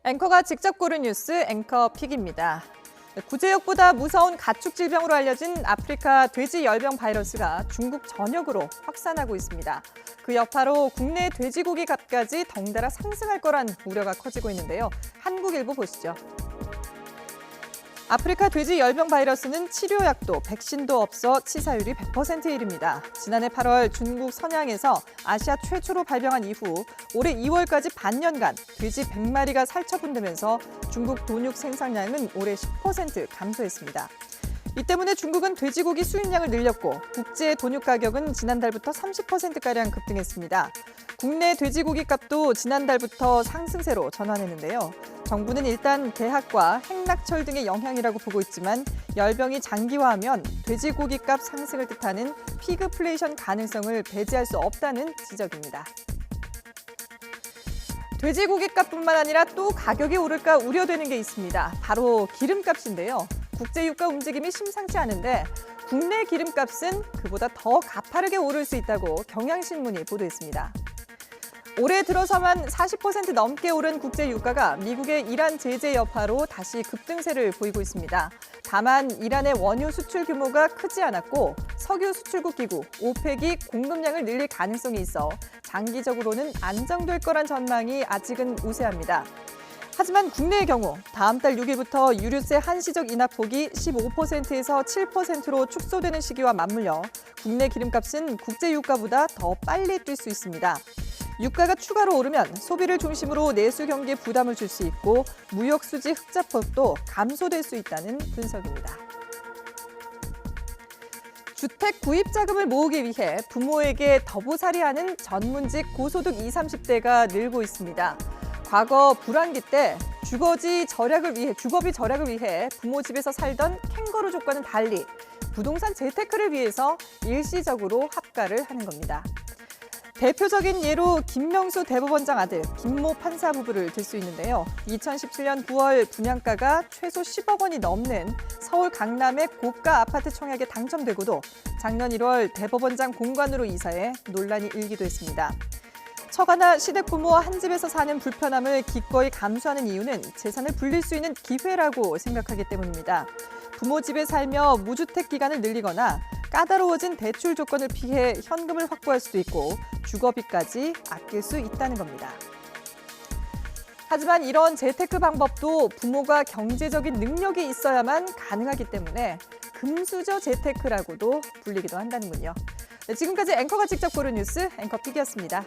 앵커가 직접 고른 뉴스 앵커픽입니다. 구제역보다 무서운 가축 질병으로 알려진 아프리카 돼지 열병 바이러스가 중국 전역으로 확산하고 있습니다. 그 여파로 국내 돼지고기 값까지 덩달아 상승할 거란 우려가 커지고 있는데요. 한국일보 보시죠. 아프리카 돼지 열병 바이러스는 치료약도 백신도 없어 치사율이 100%에 이릅니다. 지난해 8월 중국 선양에서 아시아 최초로 발병한 이후 올해 2월까지 반년간 돼지 100마리가 살처분되면서 중국 돈육 생산량은 올해 10% 감소했습니다. 이 때문에 중국은 돼지고기 수입량을 늘렸고 국제 돈육 가격은 지난달부터 30%가량 급등했습니다. 국내 돼지고기 값도 지난달부터 상승세로 전환했는데요. 정부는 일단 개학과 핵낙철 등의 영향이라고 보고 있지만 열병이 장기화하면 돼지고기 값 상승을 뜻하는 피그플레이션 가능성을 배제할 수 없다는 지적입니다. 돼지고기 값뿐만 아니라 또 가격이 오를까 우려되는 게 있습니다. 바로 기름값인데요. 국제 유가 움직임이 심상치 않은데 국내 기름값은 그보다 더 가파르게 오를 수 있다고 경향신문이 보도했습니다. 올해 들어서만 40% 넘게 오른 국제 유가가 미국의 이란 제재 여파로 다시 급등세를 보이고 있습니다. 다만 이란의 원유 수출 규모가 크지 않았고 석유 수출국 기구 오펙이 공급량을 늘릴 가능성이 있어 장기적으로는 안정될 거란 전망이 아직은 우세합니다. 하지만 국내의 경우 다음 달 6일부터 유류세 한시적 인하폭이 15%에서 7%로 축소되는 시기와 맞물려 국내 기름값은 국제 유가보다 더 빨리 뛸 수 있습니다. 유가가 추가로 오르면 소비를 중심으로 내수 경기에 부담을 줄 수 있고 무역 수지 흑자폭도 감소될 수 있다는 분석입니다. 주택 구입 자금을 모으기 위해 부모에게 더부살이하는 전문직 고소득 20, 30대가 늘고 있습니다. 과거 불황기 때 주거비 절약을 위해 부모 집에서 살던 캥거루족과는 달리 부동산 재테크를 위해서 일시적으로 합가를 하는 겁니다. 대표적인 예로 김명수 대법원장 아들 김모 판사 부부를 들 수 있는데요. 2017년 9월 분양가가 최소 10억 원이 넘는 서울 강남의 고가 아파트 청약에 당첨되고도 작년 1월 대법원장 공관으로 이사해 논란이 일기도 했습니다. 처가나 시댁 부모와 한 집에서 사는 불편함을 기꺼이 감수하는 이유는 재산을 불릴 수 있는 기회라고 생각하기 때문입니다. 부모 집에 살며 무주택 기간을 늘리거나 까다로워진 대출 조건을 피해 현금을 확보할 수도 있고 주거비까지 아낄 수 있다는 겁니다. 하지만 이런 재테크 방법도 부모가 경제적인 능력이 있어야만 가능하기 때문에 금수저 재테크라고도 불리기도 한다는군요. 네, 지금까지 앵커가 직접 고른 뉴스 앵커픽이었습니다.